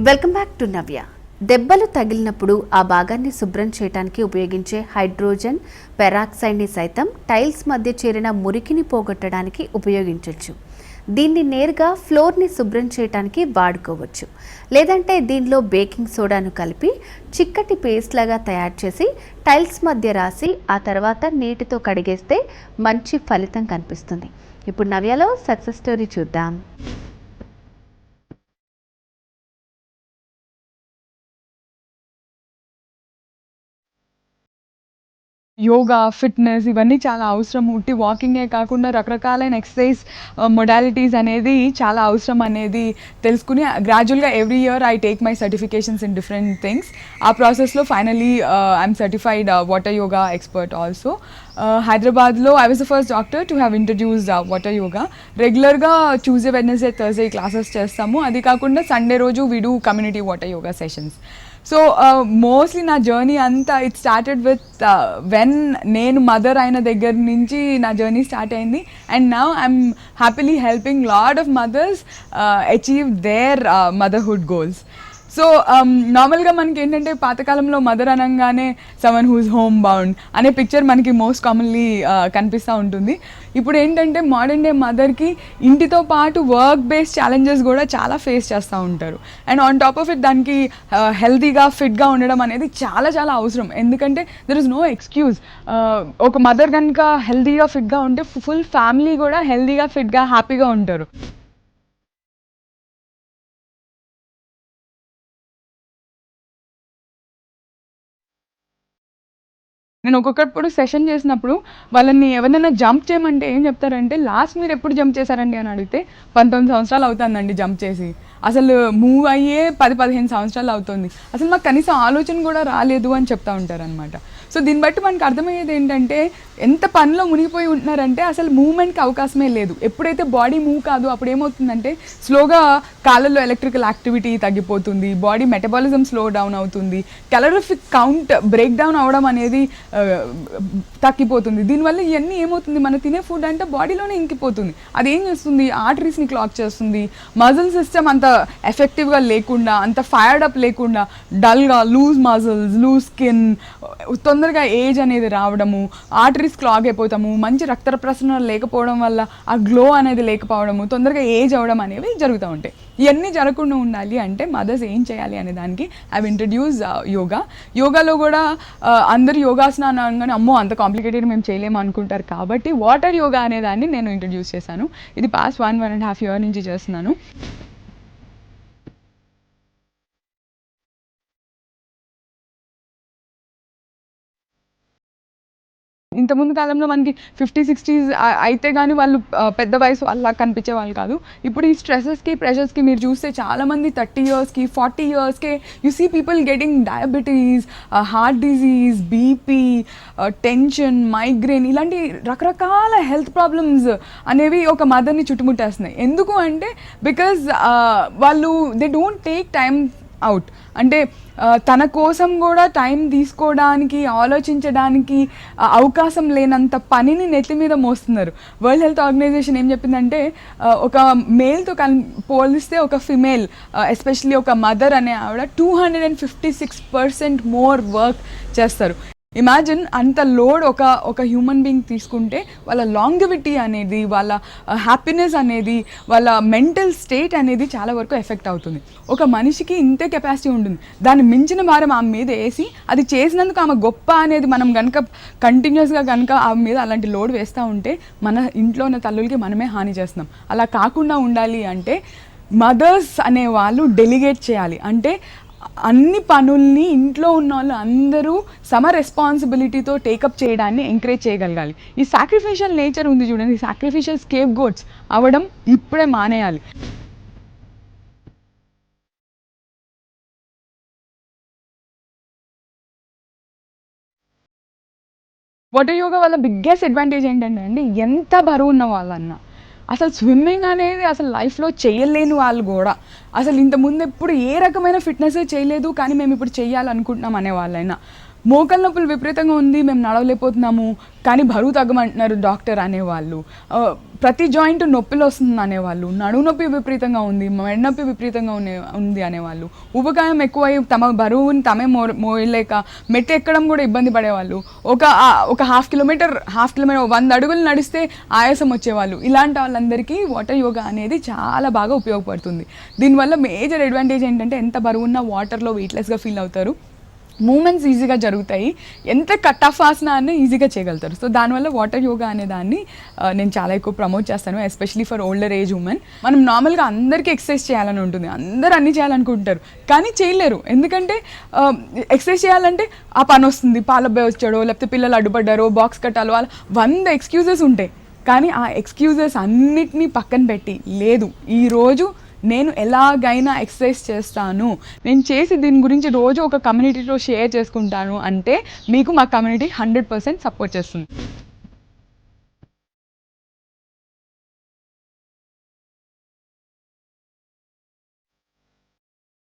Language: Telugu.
వెల్కమ్ బ్యాక్ టు నవ్య. దెబ్బలు తగిలినప్పుడు ఆ భాగాన్ని శుభ్రం చేయడానికి ఉపయోగించే హైడ్రోజన్ పెరాక్సైడ్ని సైతం టైల్స్ మధ్య చేరిన మురికిని పోగొట్టడానికి ఉపయోగించవచ్చు. దీన్ని నేరుగా ఫ్లోర్ని శుభ్రం చేయడానికి వాడుకోవచ్చు. లేదంటే దీనిలో బేకింగ్ సోడాను కలిపి చిక్కటి పేస్ట్ లాగా తయారు చేసి టైల్స్ మధ్య రాసి ఆ తర్వాత నీటితో కడిగేస్తే మంచి ఫలితం కనిపిస్తుంది. ఇప్పుడు నవ్యలో సక్సెస్ స్టోరీ చూద్దాం. యోగా, ఫిట్‌నెస్ ఇవన్నీ చాలా అవసరం. ఉట్టి వాకింగే కాకుండా రకరకాలైన ఎక్సర్‌సైజ్ మొడాలిటీస్ అనేది చాలా అవసరం అనేది తెలుసుకుని గ్రాడ్యువల్‌గా every year I take my certifications in different things. ఆ ప్రాసెస్‌లో finally I'm certified water yoga expert also. హైదరాబాద్లో I was the first doctor to have introduced water yoga. రెగ్యులర్గా ట్యూస్డే, వెడ్నెస్డే, థర్స్డే క్లాసెస్ చేస్తాము. అది కాకుండా సండే రోజు we do community water yoga sessions. So mostly నా జర్నీ అంతా ఇట్ స్టార్టెడ్ విత్ వెన్ నేను మదర్ అయిన దగ్గర నుంచి నా జర్నీ స్టార్ట్ అయింది. And now I'm happily helping lot of mothers achieve their motherhood goals. So నార్మల్గా మనకి ఏంటంటే పాతకాలంలో మదర్ అనగానే సవన్ హూస్ హోమ్ బౌండ్ అనే పిక్చర్ మనకి మోస్ట్ కామన్లీ కనిపిస్తూ ఉంటుంది. ఇప్పుడు ఏంటంటే మోడర్న్ డే మదర్కి ఇంటితో పాటు వర్క్ బేస్డ్ ఛాలెంజెస్ కూడా చాలా ఫేస్ చేస్తూ ఉంటారు. And on top of it దానికి హెల్తీగా ఫిట్గా ఉండడం అనేది చాలా చాలా అవసరం. ఎందుకంటే దెర్ ఇస్ నో ఎక్స్క్యూజ్. ఒక మదర్ కనుక హెల్తీగా ఫిట్గా ఉంటే ఫుల్ ఫ్యామిలీ కూడా హెల్తీగా ఫిట్గా హ్యాపీగా ఉంటారు. నేను ఒక్కొక్కప్పుడు సెషన్ చేసినప్పుడు వాళ్ళని ఎవరినైనా జంప్ చేయమంటే ఏం చెప్తారంటే, లాస్ట్ మీరు ఎప్పుడు జంప్ చేశారండి అని అడిగితే 19 సంవత్సరాలు అవుతుందండి జంప్ చేసి. అసలు మూవ్ అయ్యే 10-15 సంవత్సరాలు అవుతుంది. అసలు మాకు కనీసం ఆలోచన కూడా రాలేదు అని చెప్తూ ఉంటారనమాట. సో దీన్ని బట్టి మనకు అర్థమయ్యేది ఏంటంటే, ఎంత పనిలో మునిగిపోయి ఉంటున్నారంటే అసలు మూవ్మెంట్కి అవకాశమే లేదు. ఎప్పుడైతే బాడీ మూవ్ కాదు అప్పుడు ఏమవుతుందంటే స్లోగా కాళ్ళల్లో ఎలక్ట్రికల్ యాక్టివిటీ తగ్గిపోతుంది, బాడీ మెటబాలిజం స్లో డౌన్ అవుతుంది, క్యాలరిఫిక్ కౌంట్ బ్రేక్ డౌన్ అవడం అనేది తగ్గిపోతుంది. దీనివల్ల ఇవన్నీ ఏమవుతుంది, మన తినే ఫుడ్ అంటే బాడీలోనే ఇంకిపోతుంది. అది ఏం చేస్తుంది, ఆర్టరీస్ని క్లాక్ చేస్తుంది, మజిల్ సిస్టమ్ అంత ఎఫెక్టివ్గా లేకుండా, అంత ఫైర్డ్ అప్ లేకుండా డల్గా, లూజ్ మజిల్స్, లూజ్ స్కిన్, తొందరగా ఏజ్ అనేది రావడము, ఆర్టరీస్ క్లాగ్ అయిపోతాము, మంచి రక్త ప్రసరణ లేకపోవడం వల్ల ఆ గ్లో అనేది లేకపోవడము, తొందరగా ఏజ్ అవ్వడం అనేవి జరుగుతూ ఉంటాయి. ఇవన్నీ జరగకుండా ఉండాలి అంటే మదర్స్ ఏం చేయాలి అనే దానికి ఐ ఇంట్రడ్యూస్ యోగా. యోగాలో కూడా అందరు యోగాసనాన్ని అనగానే అమ్మో అంత కాంప్లికేటెడ్ మేము చేయలేము అనుకుంటారు. కాబట్టి వాటర్ యోగా అనే దాన్ని నేను ఇంట్రడ్యూస్ చేశాను. ఇది పాస్ట్ 1.5 years నుంచి చేస్తున్నాను. ఇంతకుముందు కాలంలో మనకి 50-60s అయితే కానీ వాళ్ళు పెద్ద వయసు అలా కనిపించే వాళ్ళు కాదు. ఇప్పుడు ఈ స్ట్రెసెస్కి, ప్రెషర్స్కి మీరు చూస్తే చాలామంది 30 yearsకి, 40 yearsకే you see people getting diabetes, heart disease, BP, tension, migraine ఇలాంటి రకరకాల హెల్త్ ప్రాబ్లమ్స్ అనేవి ఒక మదర్ని చుట్టుముట్టేస్తున్నాయి. ఎందుకు అంటే బికాజ్ వాళ్ళు they don't take time out. అంటే తన కోసం కూడా టైం తీసుకోవడానికి, ఆలోచించడానికి అవకాశం లేనంత పనిని నెత్తి మీద మోస్తున్నారు. వరల్డ్ హెల్త్ ఆర్గనైజేషన్ ఏం చెప్పిందంటే, ఒక మేల్తో పోలిస్తే ఒక ఫిమేల్, ఎస్పెషలీ ఒక మదర్ అనే ఆవిడ 256% మోర్ వర్క్ చేస్తారు. ఇమాజిన్ అంత లోడ్ ఒక హ్యూమన్ బీయింగ్ తీసుకుంటే వాళ్ళ లాంగివిటీ అనేది, వాళ్ళ హ్యాపీనెస్ అనేది, వాళ్ళ మెంటల్ స్టేట్ అనేది చాలా వరకు ఎఫెక్ట్ అవుతుంది. ఒక మనిషికి ఇంతే కెపాసిటీ ఉంటుంది, దాన్ని మించిన భారం ఆమె మీద వేసి అది చేసినందుకు ఆమె గొప్ప అనేది మనం కనుక కంటిన్యూస్గా కనుక ఆమె మీద అలాంటి లోడ్ వేస్తూ ఉంటే మన ఇంట్లో ఉన్న తల్లులకి మనమే హాని చేస్తున్నాం. అలా కాకుండా ఉండాలి అంటే మదర్స్ అనే వాళ్ళు డెలిగేట్ చేయాలి. అంటే అన్ని పనుల్ని ఇంట్లో ఉన్న వాళ్ళు అందరూ రెస్పాన్సిబిలిటీతో టేకప్ చేయడాన్ని ఎంకరేజ్ చేయగలగాలి. ఈ సాక్రిఫిషియల్ నేచర్ ఉంది చూడండి, ఈ సాక్రిఫిషియల్ స్కేప్ గోట్స్ అవ్వడం ఇప్పుడే మానేయాలి. వాటర్ యోగా వల్ల బిగ్గెస్ట్ అడ్వాంటేజ్ ఏంటంటే అండి, ఎంత బరువు ఉన్న వాళ్ళన్నా అసలు స్విమ్మింగ్ అనేది అసలు లైఫ్లో చేయలేని వాళ్ళు కూడా, అసలు ఇంతకుముందు ఎప్పుడు ఏ రకమైన ఫిట్నెస్ చేయలేదు కానీ మేము ఇప్పుడు చేయాలనుకుంటున్నాం అనే వాళ్ళైనా మోకాళ్ళ నొప్పులు విపరీతంగా ఉంది, మేము నడవలేకపోతున్నాము కానీ బరువు తగ్గమంటున్నారు డాక్టర్ అనేవాళ్ళు, ప్రతి జాయింట్ నొప్పిలో వస్తుంది అనేవాళ్ళు, నడుము నొప్పి విపరీతంగా ఉంది, మెడ నొప్పి విపరీతంగా ఉంది అనేవాళ్ళు, ఉపకాయం ఎక్కువై తమ బరువుని తమే మోయలేక మెట్టు ఎక్కడం కూడా ఇబ్బంది పడేవాళ్ళు, ఒక హాఫ్ కిలోమీటర్ 100 అడుగులు నడిస్తే ఆయాసం వచ్చేవాళ్ళు. ఇలాంటి వాళ్ళందరికీ వాటర్ యోగా అనేది చాలా బాగా ఉపయోగపడుతుంది. దీనివల్ల మేజర్ అడ్వాంటేజ్ ఏంటంటే ఎంత బరువున్నా వాటర్లో వెయిట్లెస్గా ఫీల్ అవుతారు, మూమెంట్స్ ఈజీగా జరుగుతాయి, ఎంత టఫ్ ఆసనాన్ని ఈజీగా చేయగలుగుతారు. సో దానివల్ల వాటర్ యోగా అనే దాన్ని నేను చాలా ఎక్కువ ప్రమోట్ చేస్తాను, especially for older age women. మనం నార్మల్గా అందరికీ ఎక్సర్సైజ్ చేయాలని ఉంటుంది, అందరూ అన్నీ చేయాలనుకుంటారు కానీ చేయలేరు. ఎందుకంటే ఎక్సర్సైజ్ చేయాలంటే ఆ పని వస్తుంది, పాలబ్బాయి వచ్చాడో లేకపోతే పిల్లలు అడ్డుపడ్డారో బాక్స్ కట్టాలో అలా 100 ఎక్స్క్యూజెస్ ఉంటాయి. కానీ ఆ ఎక్స్క్యూజెస్ అన్నిటినీ పక్కన పెట్టి లేదు ఈరోజు నేను ఎలాగైనా ఎక్సర్సైజ్ చేస్తాను, నేను చేసి దీని గురించి రోజు ఒక కమ్యూనిటీలో షేర్ చేసుకుంటాను అంటే మీకు మా కమ్యూనిటీ 100% సపోర్ట్ చేస్తుంది.